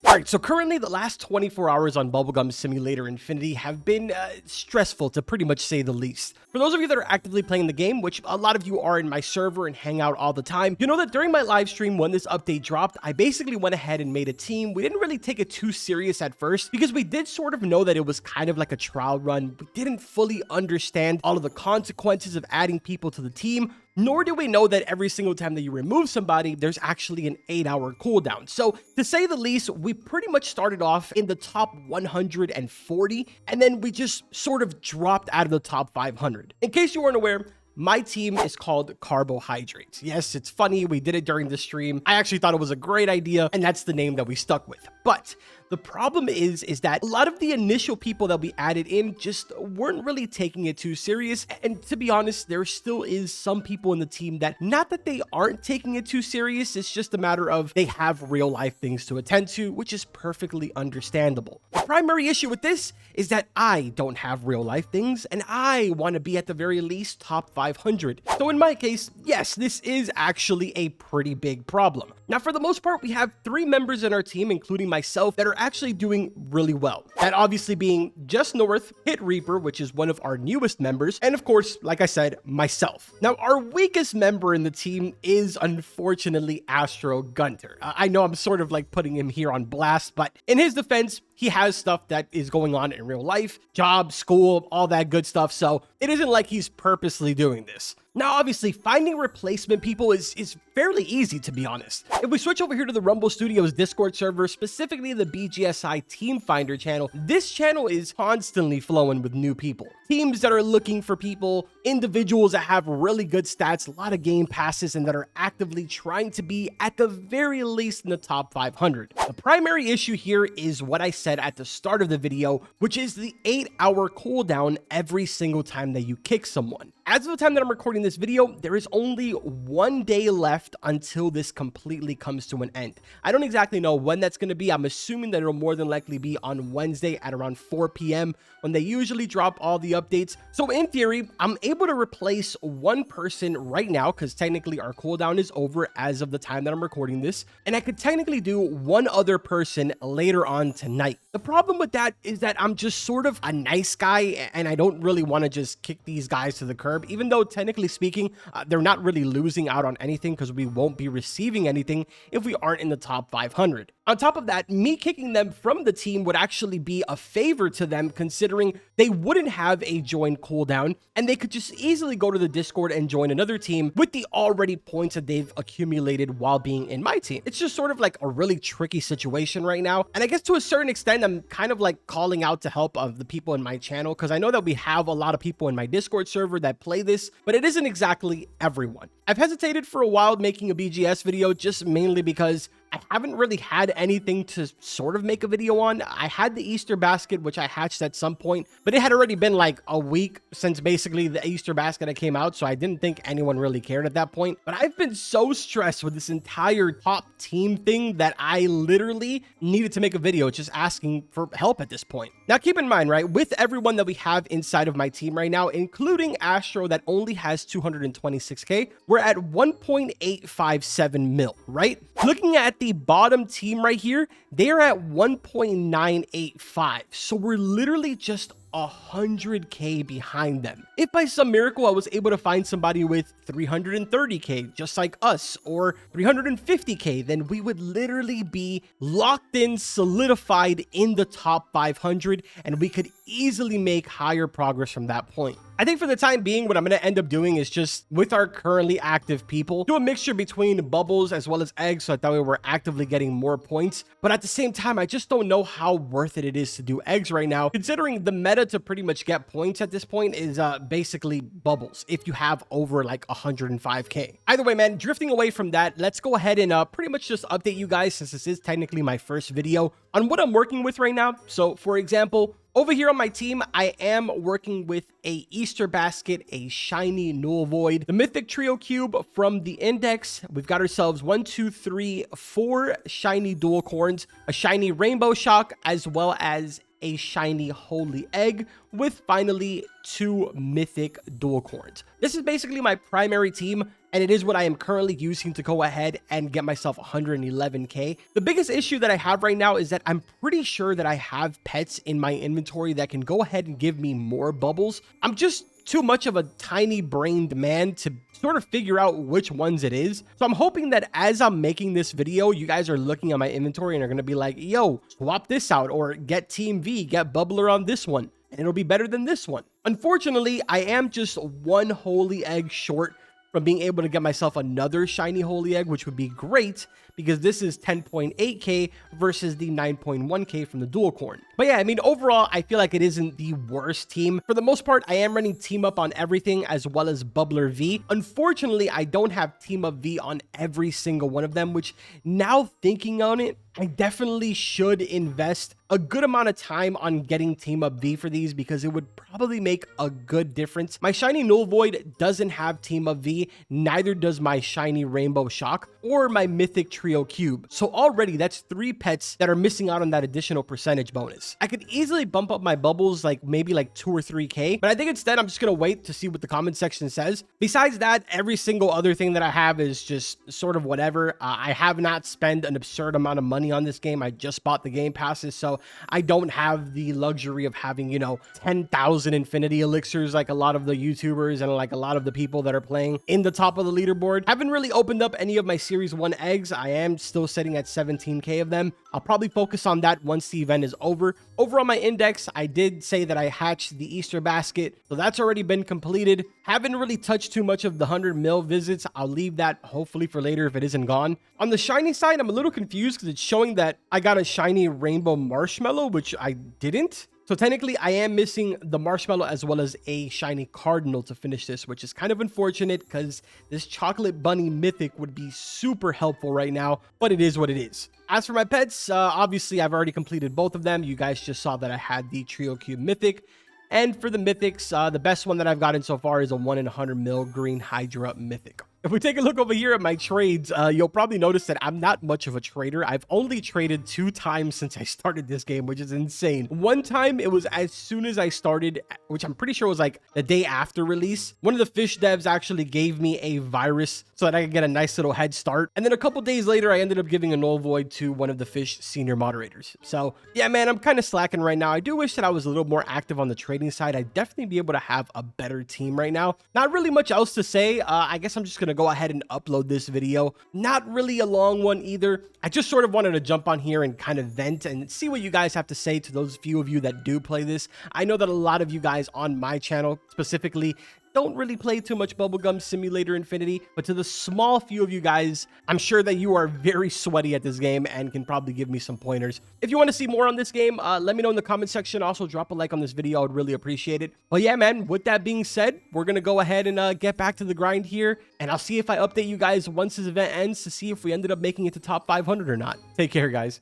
Alright, so currently the last 24 hours on Bubblegum Simulator Infinity have been stressful to pretty much say the least. For those of you that are actively playing the game, which a lot of you are in my server and hang out all the time, you know that during my live stream when this update dropped, I basically went ahead and made a team. We didn't really take it too serious at first because we did sort of know that it was kind of like a trial run. We didn't fully understand all of the consequences of adding people to the team, nor do we know that every single time that you remove somebody, there's actually an 8-hour cooldown. So to say the least, we pretty much started off in the top 140, and then we just sort of dropped out of the top 500. In case you weren't aware, my team is called Carbohydrate. Yes, it's funny. We did it during the stream. I actually thought it was a great idea, and that's the name that we stuck with. But the problem is that a lot of the initial people that we added in just weren't really taking it too serious. And to be honest, there still is some people in the team that, not that they aren't taking it too serious, it's just a matter of they have real life things to attend to, which is perfectly understandable. The primary issue with this is that I don't have real life things, and I want to be at the very least top 500. So in my case, yes, this is actually a pretty big problem. Now, for the most part, we have 3 members in our team, including myself, that are actually doing really well. That obviously being Just North, Hit Reaper, which is one of our newest members, and of course, like I said, myself. Now, our weakest member in the team is unfortunately Astro Gunter. I know I'm sort of like putting him here on blast, but in his defense, he has stuff that is going on in real life, job, school, all that good stuff, so it isn't like he's purposely doing this. Now, obviously, finding replacement people is fairly easy, to be honest. If we switch over here to the Rumble Studios Discord server, specifically the BGSI Team Finder channel, this channel is constantly flowing with new people. Teams that are looking for people, individuals that have really good stats, a lot of game passes, and that are actively trying to be at the very least in the top 500. The primary issue here is what I said at the start of the video, which is the 8-hour cooldown every single time that you kick someone. As of the time that I'm recording this video, there is only 1 day left until this completely comes to an end. I don't exactly know when that's going to be. I'm assuming that it'll more than likely be on Wednesday at around 4 p.m. when they usually drop all the updates. So in theory, I'm able to replace one person right now because technically our cooldown is over as of the time that I'm recording this. And I could technically do one other person later on tonight. The problem with that is that I'm just sort of a nice guy and I don't really want to just kick these guys to the curb, even though technically speaking, they're not really losing out on anything because we won't be receiving anything if we aren't in the top 500. On top of that, me kicking them from the team would actually be a favor to them, considering they wouldn't have a join cooldown and they could just easily go to the Discord and join another team with the already points that they've accumulated while being in my team. It's just sort of like a really tricky situation right now. And I guess to a certain extent, I'm kind of like calling out to help of the people in my channel because I know that we have a lot of people in my Discord server that play this, but it isn't exactly everyone. I've hesitated for a while making a BGS video just mainly because I haven't really had anything to sort of make a video on. I had the Easter basket, which I hatched at some point, but it had already been like a week since basically the Easter basket came out, so I didn't think anyone really cared at that point. But I've been so stressed with this entire top team thing that I literally needed to make a video just asking for help at this point. Now, keep in mind, right, with everyone that we have inside of my team right now, including Astro that only has 226k, we're at 1.857 mil, right? Looking at the bottom team right here, they're at 1.985. So we're literally just 100k behind them. If by some miracle I was able to find somebody with 330k just like us, or 350k, then we would literally be locked in, solidified in the top 500, and we could easily make higher progress from that point. I think for the time being, what I'm going to end up doing is just, with our currently active people, do a mixture between bubbles as well as eggs, so that way we're actively getting more points. But at the same time, I just don't know how worth it is to do eggs right now, considering the meta to pretty much get points at this point is basically bubbles if you have over like 105k. Either way, man, drifting away from that, let's go ahead and pretty much just update you guys, since this is technically my first video, on what I'm working with right now. So for example, over here on my team, I am working with a Easter basket, a shiny null void, the mythic trio cube from the index. We've got ourselves 4 shiny dual corns, a shiny rainbow shock, as well as a shiny holy egg with finally 2 mythic dual corns. This is basically my primary team, and it is what I am currently using to go ahead and get myself 111k. The biggest issue that I have right now is that I'm pretty sure that I have pets in my inventory that can go ahead and give me more bubbles. I'm just too much of a tiny brained man to sort of figure out which ones it is. So I'm hoping that as I'm making this video, you guys are looking at my inventory and are going to be like, yo, swap this out, or get Team V, get Bubbler on this one, and it'll be better than this one. Unfortunately, I am just 1 holy egg short from being able to get myself another shiny holy egg, which would be great because this is 10.8k versus the 9.1k from the dual corn. But yeah, I mean, overall, I feel like it isn't the worst team. For the most part, I am running team up on everything as well as Bubbler V. Unfortunately, I don't have team up V on every single one of them, which now thinking on it, I definitely should invest a good amount of time on getting team up V for these because it would probably make a good difference. My shiny Null Void doesn't have team up V, neither does my shiny Rainbow Shock or my mythic Trio Cube. So already that's 3 pets that are missing out on that additional percentage bonus. I could easily bump up my bubbles like maybe like 2 or 3k, but I think instead I'm just gonna wait to see what the comment section says. Besides that, every single other thing that I have is just sort of whatever. I have not spent an absurd amount of money on this game. I just bought the game passes, so I don't have the luxury of having, you know, 10,000 infinity elixirs like a lot of the YouTubers and like a lot of the people that are playing in the top of the leaderboard. Haven't really opened up any of my Series 1 eggs. I am still sitting at 17k of them. I'll probably focus on that once the event is over. Over on my index, I did say that I hatched the Easter basket, so that's already been completed. Haven't really touched too much of the 100 mil visits. I'll leave that hopefully for later if it isn't gone. On the shiny side, I'm a little confused because it's showing that I got a shiny rainbow marshmallow, which I didn't. So technically, I am missing the marshmallow as well as a shiny cardinal to finish this, which is kind of unfortunate because this chocolate bunny mythic would be super helpful right now, but it is what it is. As for my pets, obviously I've already completed both of them. You guys just saw that I had the Trio Cube mythic. And for the mythics, the best one that I've gotten so far is a 1 in 100 mil green Hydra mythic. If we take a look over here at my trades, you'll probably notice that I'm not much of a trader. I've only traded 2 times since I started this game, which is insane. One time, it was as soon as I started, which I'm pretty sure was like the day after release. One of the fish devs actually gave me a virus so that I could get a nice little head start. And then a couple days later, I ended up giving a null void to one of the fish senior moderators. So yeah, man, I'm kind of slacking right now. I do wish that I was a little more active on the trading side. I'd definitely be able to have a better team right now. Not really much else to say. I guess I'm just going to go ahead and upload this video. Not really a long one either. I just sort of wanted to jump on here and kind of vent and see what you guys have to say to those few of you that do play this. I know that a lot of you guys on my channel specifically don't really play too much Bubblegum Simulator Infinity, but to the small few of you guys, I'm sure that you are very sweaty at this game and can probably give me some pointers. If you want to see more on this game, let me know in the comment section. Also, drop a like on this video. I would really appreciate it. But yeah, man, with that being said, we're going to go ahead and get back to the grind here, and I'll see if I update you guys once this event ends to see if we ended up making it to top 500 or not. Take care, guys.